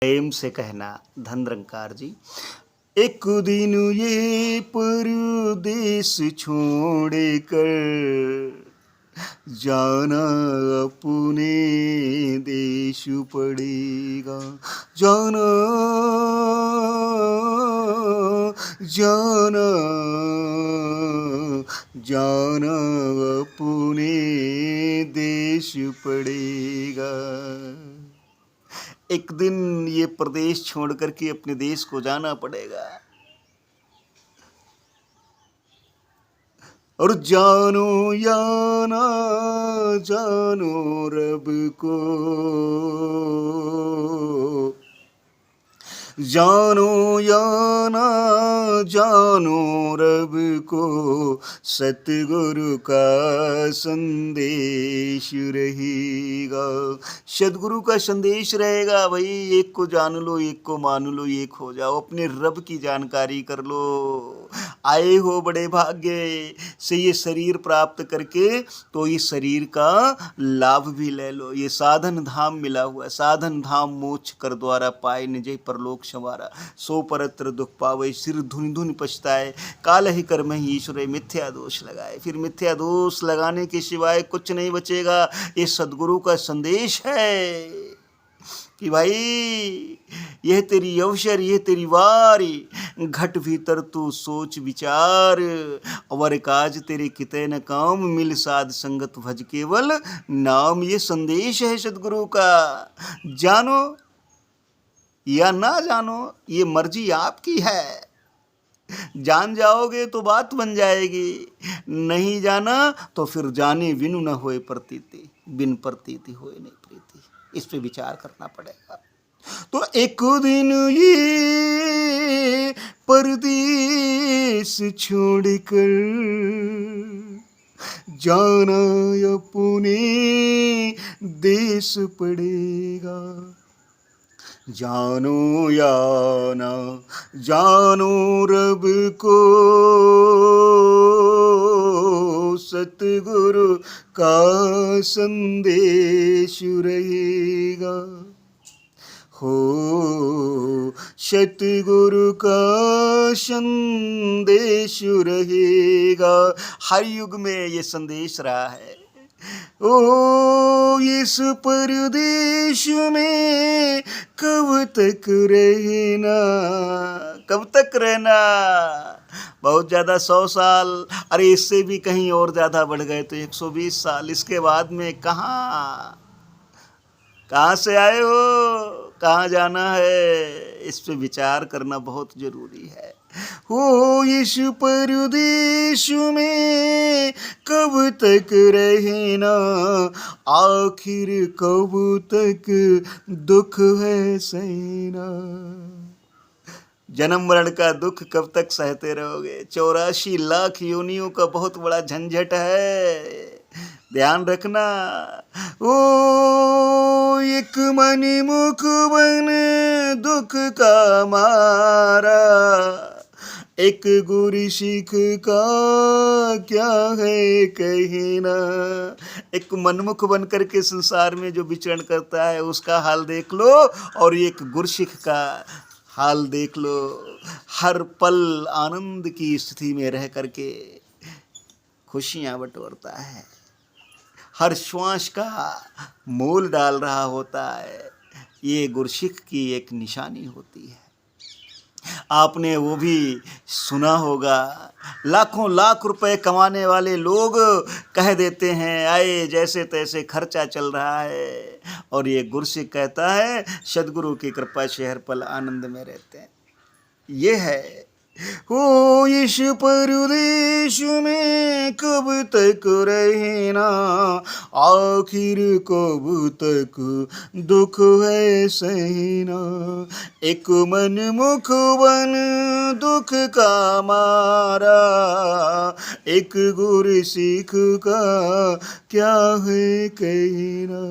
प्रेम से कहना धन निरंकार जी। एक दिन ये परदेस छोड़ कर जाना अपने देश पड़ेगा। जाना जाना जाना अपने देश पड़ेगा। एक दिन ये प्रदेश छोड़ करके अपने देश को जाना पड़ेगा। और जानो या ना जानो रब को, जानो या ना जानो रब को, सतगुरु का संदेश रहेगा। सदगुरु का संदेश रहेगा भाई। एक को जान लो, एक को मान लो, एक हो जाओ, अपने रब की जानकारी कर लो। आए हो बड़े भाग्य से ये शरीर प्राप्त करके, तो इस शरीर का लाभ भी ले लो। ये साधन धाम मिला हुआ, साधन धाम मोक्ष कर द्वारा पाए निजे परलोक संवारा। सो परत्र दुख पावे, सिर धुन धुन पछताए, काल ही कर्म ही ईश्वर मिथ्या दोष लगाए। फिर मिथ्या दोष लगाने के सिवाय कुछ नहीं बचेगा। ये सदगुरु का संदेश है कि भाई यह तेरी अवसर, यह तेरी वारी, घट भीतर तू सोच विचार, अवर काज तेरे किते न काम, मिल साध संगत भज केवल नाम। ये संदेश है सदगुरु का। जानो या ना जानो, ये मर्जी आपकी है। जान जाओगे तो बात बन जाएगी, नहीं जाना तो फिर जाने बिनु न होए प्रतीति, बिन प्रतीति होए नहीं प्रीति। इस पे विचार करना पड़ेगा। तो एक दिन ये परदेस छोड़कर जाना अपने देश पड़ेगा। जानो या ना जानो रब को, सतगुरु का संदेश रहेगा। हो सतगुरु का संदेश रहेगा। हर युग में ये संदेश रहा है। ओ इस परदेश में कब तक रहना, कब तक रहना। बहुत ज़्यादा 100 साल, अरे इससे भी कहीं और ज़्यादा बढ़ गए तो 120 साल। इसके बाद में कहाँ से आए हो, कहाँ जाना है, इस पे विचार करना बहुत ज़रूरी है। हो इस परदेश में कब तक रहना, आखिर कब तक दुख है सहना। जन्म मरण का दुख कब तक सहते रहोगे। 84 लाख योनियों का बहुत बड़ा झंझट है, ध्यान रखना। ओ एक मन मुख बन दुख का मारा, एक गुरु सिख का क्या है कहना। एक मनमुख बन करके संसार में जो विचरण करता है उसका हाल देख लो, और एक गुरसिख का हाल देख लो। हर पल आनंद की स्थिति में रह करके खुशियाँ बटोरता है, हर श्वास का मोल डाल रहा होता है। ये गुरसिख की एक निशानी होती है। आपने वो भी सुना होगा, लाखों लाख रुपए कमाने वाले लोग कह देते हैं आए जैसे तैसे खर्चा चल रहा है, और ये गुरसिख कहता है सदगुरु की कृपा से हर पल आनंद में रहते हैं। ये है। हो इस परदेश में कब तक रहना, आखिर कब तक दुख है सहना। एक मन मुख बन दुख का मारा, एक गुरु सिख का क्या है कहना।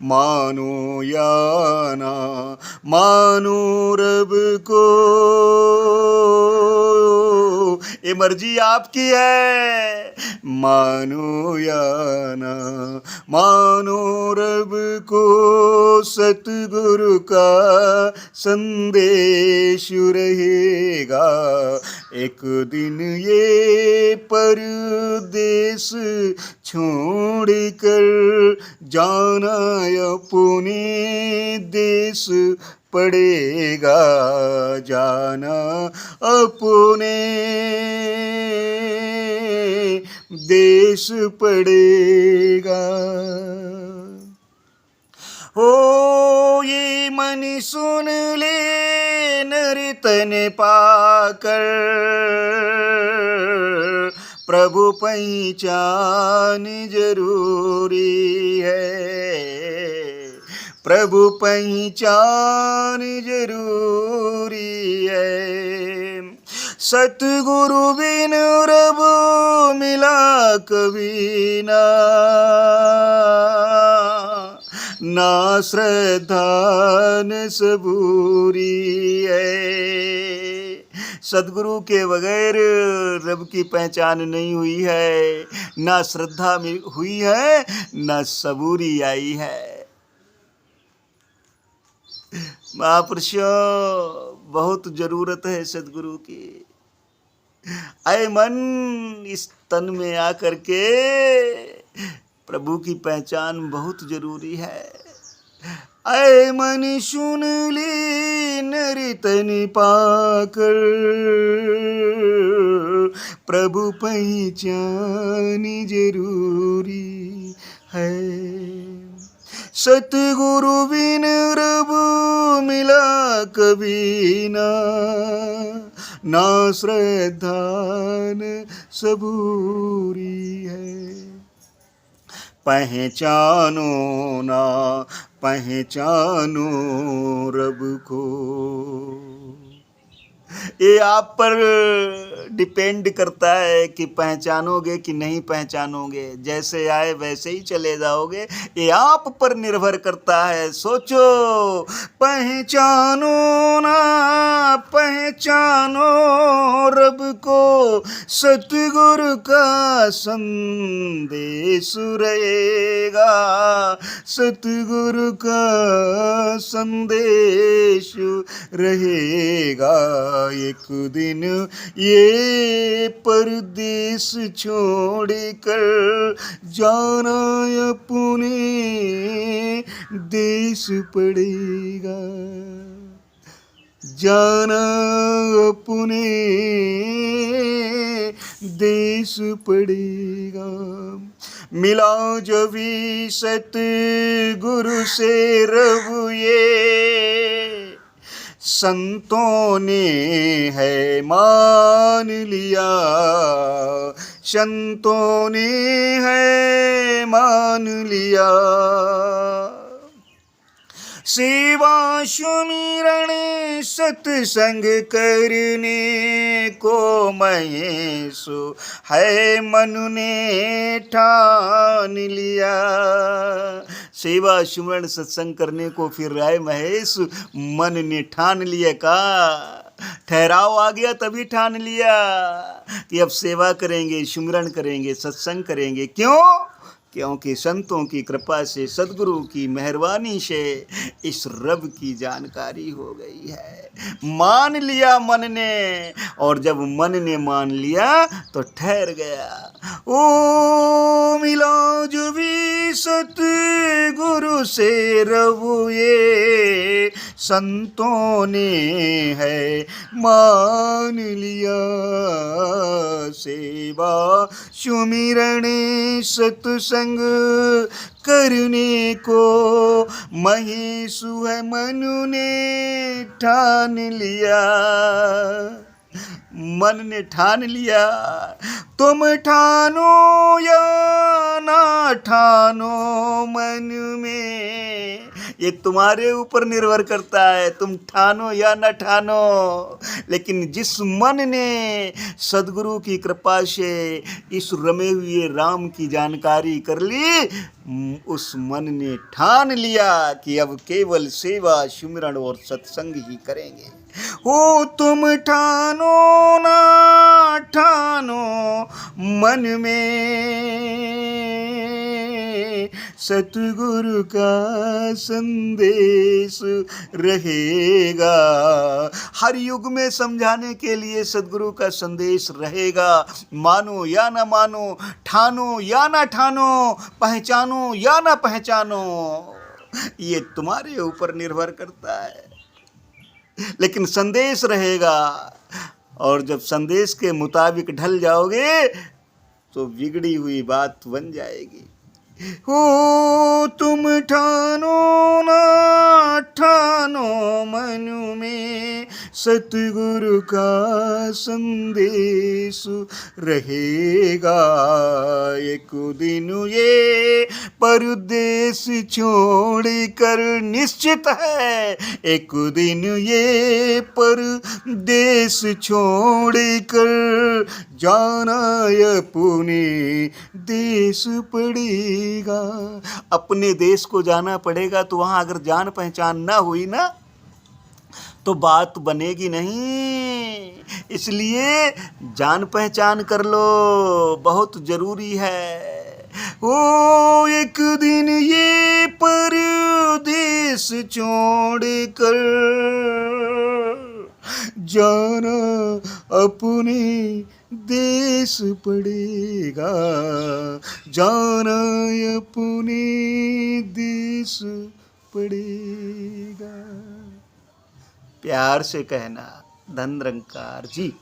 मानो या ना मानो रब को, ये मर्जी आपकी है, मानो या ना मानो रब को, सतगुरु का संदेश रहेगा। एक दिन ये परदेश छोड़ कर जाना अपने देश पड़ेगा, जाना अपने देश पड़ेगा। हो ये मन सुन ले नर्तन पाकर, प्रभु पहचान जरूरी है, प्रभु पहचान जरूरी है। सतगुरु बिन रब मिला कभी ना, ना श्रद्धा न सबूरी है। सदगुरु के बगैर रब की पहचान नहीं हुई है, ना श्रद्धा हुई है, ना सबूरी आई है। महापुरुषों, बहुत जरूरत है सदगुरु की। ऐ मन, इस तन में आकर के प्रभु की पहचान बहुत जरूरी है। ऐ मन सुन ले नर्तन पाकर, प्रभु पहचान जरूरी है। सतगुरु बिन रब मिला कभी ना, ना श्रद्धा न सबूरी है। पहचानो ना पहचानो रब को, ये आप पर डिपेंड करता है कि पहचानोगे कि नहीं पहचानोगे। जैसे आए वैसे ही चले जाओगे, ये आप पर निर्भर करता है। सोचो, पहचानो ना पहचानो रब को, सतगुरु का संदेश रहेगा, सतगुरु का संदेश रहेगा। एक दिन ये परदेश छोड़ कर जाना अपने देश पड़ेगा, जाना अपने देश पड़ेगा। मिला जब सतगुरु से रब ये, संतों ने है मान लिया, संतों ने है मान लिया। सेवा सुमिरन सत्संग करने को महेशु है मन ने ठान लिया। सेवा सुमिरन सत्संग करने को फिर राय महेश मन ने ठान लिया। का ठहराव आ गया तभी ठान लिया कि अब सेवा करेंगे, सुमिरन करेंगे, सत्संग करेंगे। क्यों? क्योंकि संतों की कृपा से, सद्गुरु की मेहरबानी से इस रब की जानकारी हो गई है। मान लिया मन ने, और जब मन ने मान लिया तो ठहर गया। ओ मिला जो भी सतगुरु से रब ये, संतों ने है मान लिया। सेवा सुमिरन सत्संग करने को महेशु है मनु ने ठान लिया। मन ने ठान लिया। तुम ठानो या ना ठानो मन में, ये तुम्हारे ऊपर निर्भर करता है, तुम ठानो या न ठानो। लेकिन जिस मन ने सद्गुरु की कृपा से इस रमे हुए राम की जानकारी कर ली, उस मन ने ठान लिया कि अब केवल सेवा सुमिरन और सत्संग ही करेंगे। हो तुम ठानो ना ठानो मन में, सतगुरु का संदेश रहेगा। हर युग में समझाने के लिए सदगुरु का संदेश रहेगा। मानो या ना मानो, ठानो या ना ठानो, पहचानो या ना पहचानो, ये तुम्हारे ऊपर निर्भर करता है, लेकिन संदेश रहेगा। और जब संदेश के मुताबिक ढल जाओगे तो बिगड़ी हुई बात बन जाएगी। हो तुम ठानो ना ठानो मन में, सतगुरु का संदेश रहेगा। एक दिन ये परदेश छोड़ कर निश्चित है, एक दिन ये परदेश छोड़ कर जाना अपने देश पड़ेगा। अपने देश को जाना पड़ेगा, तो वहाँ अगर जान पहचान ना हुई ना तो बात बनेगी नहीं। इसलिए जान पहचान कर लो, बहुत जरूरी है। ओ एक दिन ये परदेश छोड़ कर जाना अपने देश पड़ेगा, जाना अपने देश पड़ेगा। प्यार से कहना, धन निरंकार जी।